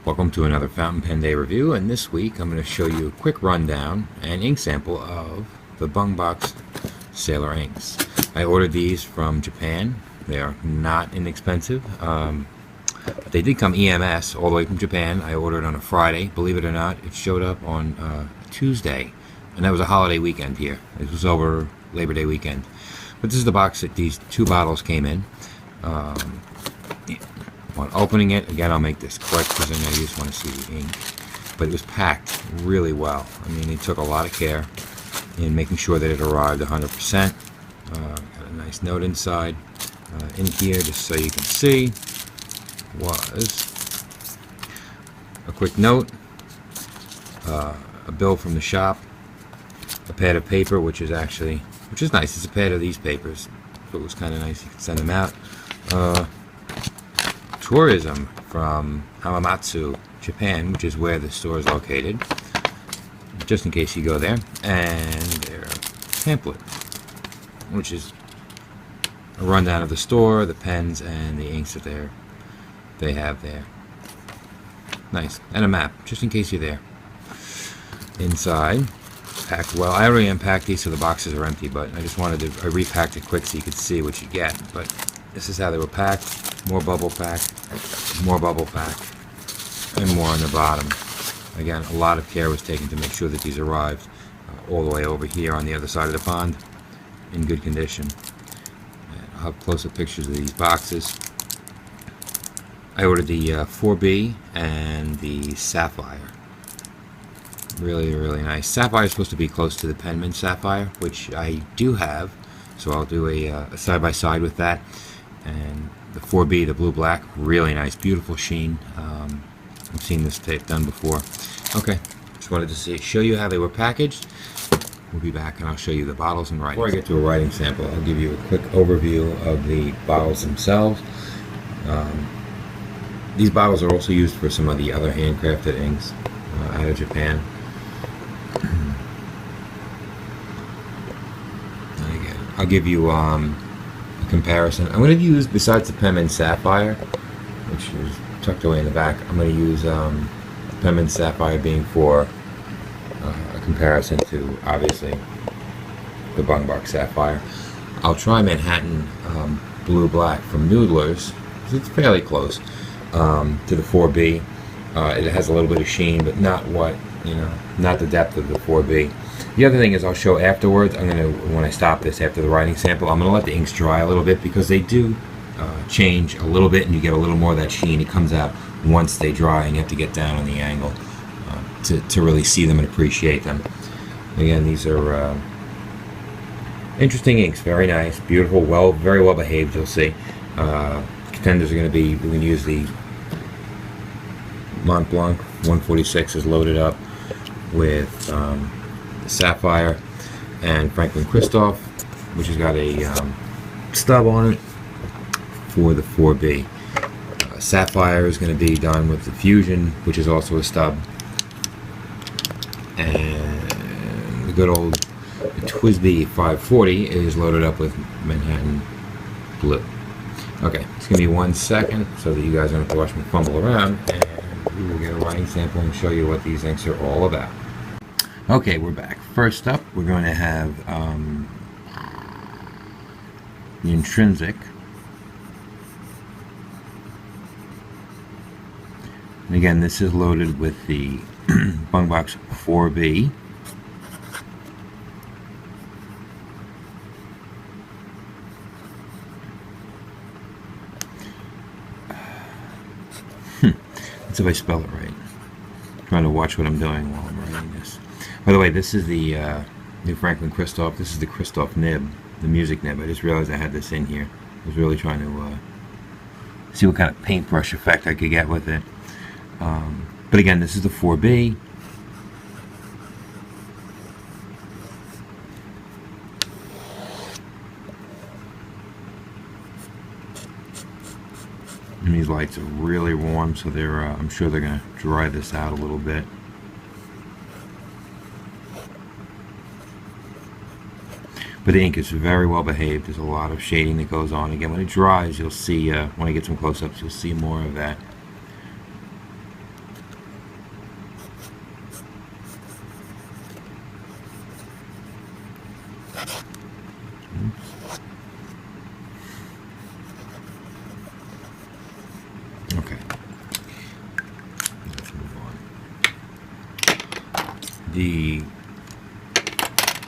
Welcome to another Fountain Pen Day review, and this week I'm going to show you a quick rundown and ink sample of the Bung Box Sailor inks. I ordered these from Japan. They are not inexpensive. They did come EMS all the way from Japan. I ordered on a Friday. Believe it or not, it showed up on Tuesday, and that was a holiday weekend here. It was over Labor Day weekend. But this is the box that these two bottles came in. On opening it, again, I'll make this quick because I know you just want to see the ink, but it was packed really well. I mean, they took a lot of care in making sure that it arrived 100%. Got a nice note inside. In here, just so you can see, was a quick note, a bill from the shop, a pad of paper, which is nice. It's a pad of these papers, so it was kind of nice. You could send them out. Tourism from Hamamatsu, Japan, which is where the store is located, just in case you go there, and their pamphlet, which is a rundown of the store, the pens, and the inks that they have there. Nice. And a map, just in case you're there. Inside, packed well. I already unpacked these, so the boxes are empty, but I just wanted to, I repacked it quick so you could see what you get. But this is how they were packed. More bubble pack, and more on the bottom. Again, a lot of care was taken to make sure that these arrived all the way over here on the other side of the pond in good condition. And I'll have closer pictures of these boxes. I ordered the 4B and the Sapphire. Really, really nice. Sapphire is supposed to be close to the Penman Sapphire, which I do have, so I'll do a side-by-side with that. And the 4B, the blue-black, really nice, beautiful sheen. I've seen this tape done before. Okay, just wanted to show you how they were packaged. We'll be back and I'll show you the bottles and writing. Before I get to a writing sample, I'll give you a quick overview of the bottles themselves. These bottles are also used for some of the other handcrafted inks out of Japan. Again, I'll give you comparison. I'm going to use, besides the Penman Sapphire, which is tucked away in the back, I'm going to use Penman Sapphire being for a comparison to, obviously, the Bung Box Sapphire. I'll try Manhattan Blue Black from Noodlers. It's fairly close to the 4B. It has a little bit of sheen, but not not the depth of the 4B. The other thing is I'll show afterwards. When I stop this after the writing sample, I'm going to let the inks dry a little bit because they do change a little bit and you get a little more of that sheen. It comes out once they dry and you have to get down on the angle to really see them and appreciate them. Again, these are interesting inks, very nice, beautiful, very well behaved, you'll see. Contenders are going to be, we're going to use the Mont Blanc 146 is loaded up with Sapphire and Franklin Kristoff, which has got a stub on it for the 4B. Sapphire is going to be done with the Fusion, which is also a stub, and the good old TWSBI 540 is loaded up with Manhattan Blue. Okay, it's going to be 1 second so that you guys don't have to watch me fumble around, and we will get a writing sample and show you what these inks are all about. Okay, we're back. First up, we're going to have the Intrinsic. And again, this is loaded with the Bung Box 4B. Let's see if I spell it right. I'm trying to watch what I'm doing while I'm writing this. By the way, this is the new Franklin Kristoff. This is the Kristoff Nib, the music nib. I just realized I had this in here. I was really trying to see what kind of paintbrush effect I could get with it. But again, this is the 4B. And these lights are really warm, so they're I'm sure they're going to dry this out a little bit. But the ink is very well behaved. There's a lot of shading that goes on. Again, when it dries, you'll see, when I get some close-ups, you'll see more of that.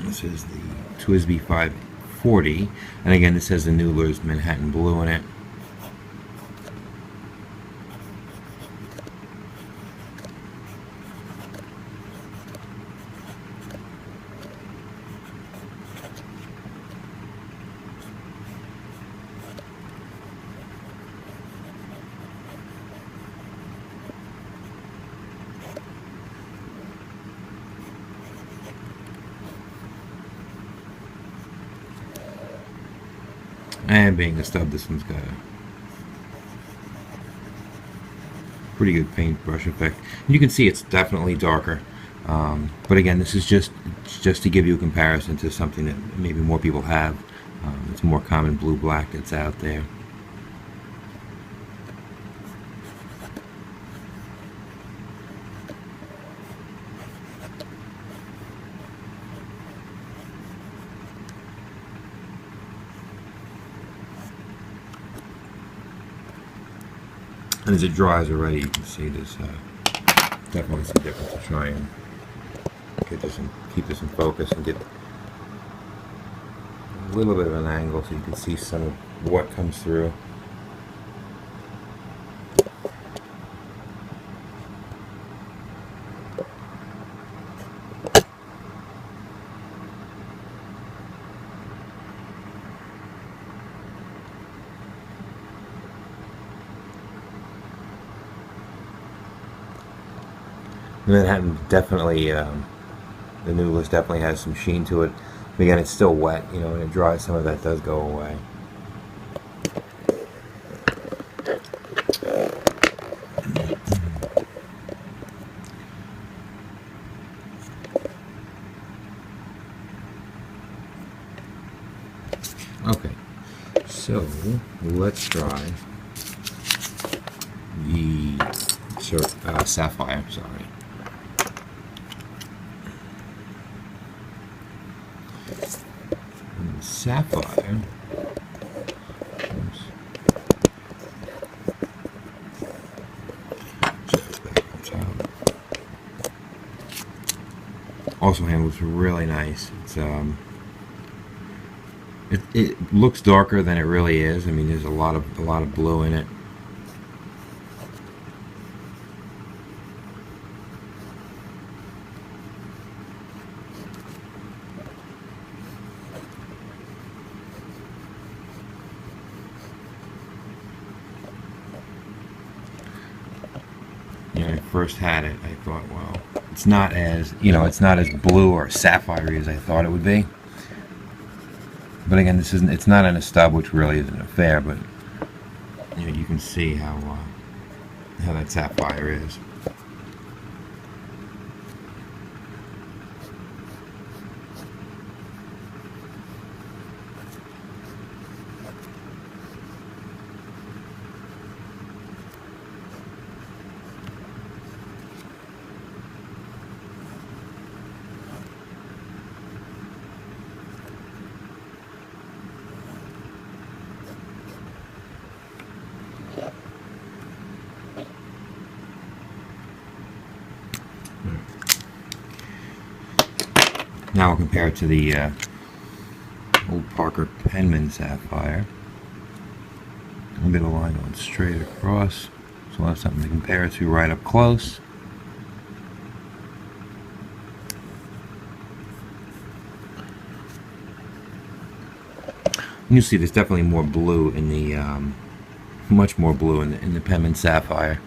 This is the TWSBI 540, and again this has the Noodler's Manhattan Blue in it. And being a stub, this one's got a pretty good paintbrush effect. You can see it's definitely darker, but again, this is just to give you a comparison to something that maybe more people have. It's more common blue-black that's out there. And as it dries already, you can see there's definitely some difference. I'll try and keep this in focus and get a little bit of an angle so you can see some of what comes through. Manhattan definitely, the Noodler's definitely has some sheen to it. But again, it's still wet, you know, when it dries, some of that does go away. Okay, so let's try the Sapphire, sorry. Sapphire. Also handles really nice. It's it looks darker than it really is. I mean, there's a lot of blue in it. When I first had it, I thought, well, it's not as, it's not as blue or sapphire as I thought it would be. But again, it's not in a stub, which really isn't a fair, but you can see how that sapphire is. Now we'll compare it to the old Parker Penman Sapphire. A middle line going straight across, so we'll have something to compare it to right up close. And you see there's definitely more blue in the, much more blue in the Penman Sapphire.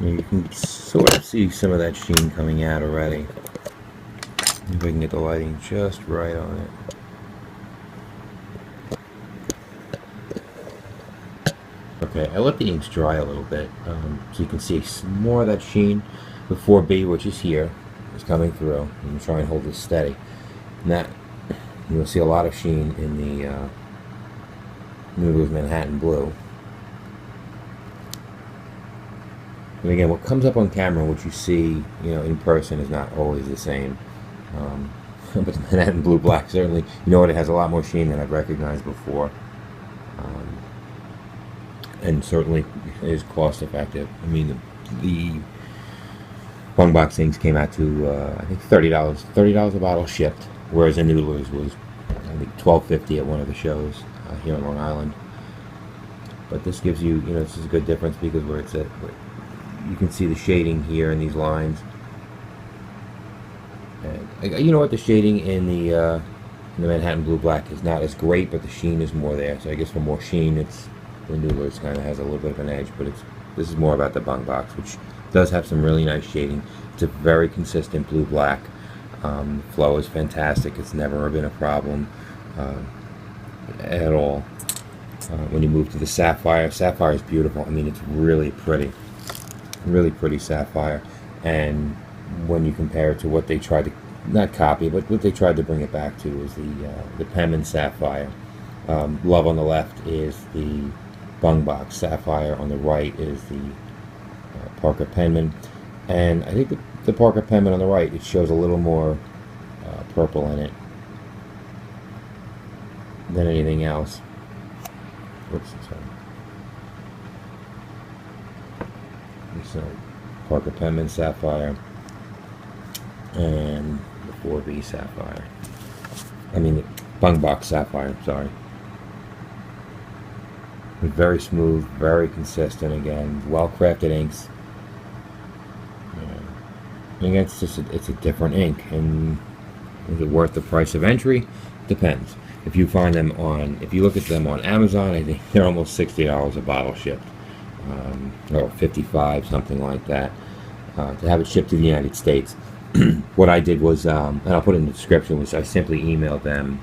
You can sort of see some of that sheen coming out already. If I can get the lighting just right on it. Okay, I let the inks dry a little bit, so you can see more of that sheen. The 4B, which is here, is coming through. I'm trying to hold this steady. And that, you'll see a lot of sheen in the New Manhattan Blue. And again, what comes up on camera, what you see, in person, is not always the same. But the Manhattan Blue Black certainly, it has a lot more sheen than I've recognized before. And certainly is cost effective. I mean, the Bung Box Inks came out to I think $30 a bottle shipped, whereas the Noodlers was I think $12.50 at one of the shows here on Long Island. But this gives you, this is a good difference because where it's at, you can see the shading here in these lines. And you know what, the shading in the Manhattan Blue Black is not as great, but the sheen is more there. So I guess for more sheen, the Noodlers kind of has a little bit of an edge, but this is more about the Bung Box, which does have some really nice shading. It's a very consistent blue-black. The flow is fantastic. It's never been a problem at all. When you move to the Sapphire, Sapphire is beautiful. I mean, it's really pretty Sapphire. And when you compare it to what they tried to, not copy, but what they tried to bring it back to is the Penman Sapphire. Love on the left is the Bung Box Sapphire. On the right is the Parker Penman. And I think the Parker Penman on the right, it shows a little more purple in it than anything else. Oops, sorry. So, Parker Penman Sapphire and the 4B Sapphire. I mean, the Bung Box Sapphire, sorry. Very smooth, very consistent again, well-crafted inks. And again, it's a different ink. And is it worth the price of entry? Depends. If you find them if you look at them on Amazon, I think they're almost $60 a bottle shipped, or $55, something like that, to have it shipped to the United States. What I did was, and I'll put it in the description, was I simply emailed them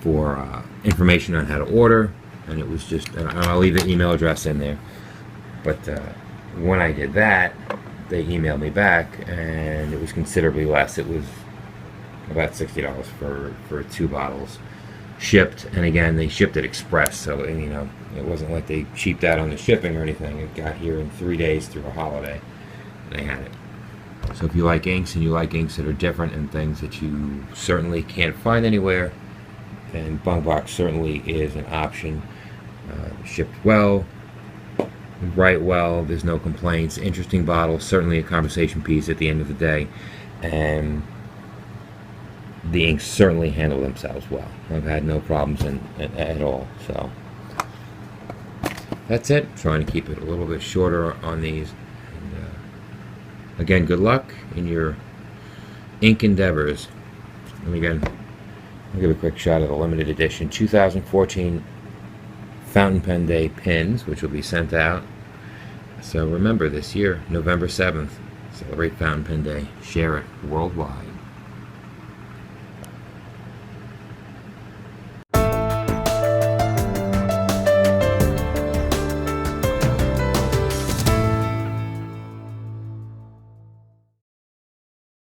for information on how to order, and it was just, and I'll leave the email address in there. But when I did that, they emailed me back, and it was considerably less. It was about $60 for 2 bottles shipped, and again, they shipped it express, so it wasn't like they cheaped out on the shipping or anything. It got here in 3 days through a holiday. They had it. So if you like inks, and you like inks that are different and things that you certainly can't find anywhere, then Bung Box certainly is an option. Shipped well, write well, there's no complaints, interesting bottle, certainly a conversation piece at the end of the day, and the inks certainly handle themselves well. I've had no problems at all. So that's it. I'm trying to keep it a little bit shorter on these. And, again, good luck in your ink endeavors. And again, I'll give a quick shot of the limited edition 2014 Fountain Pen Day pins, which will be sent out. So remember, this year, November 7th, celebrate Fountain Pen Day. Share it worldwide.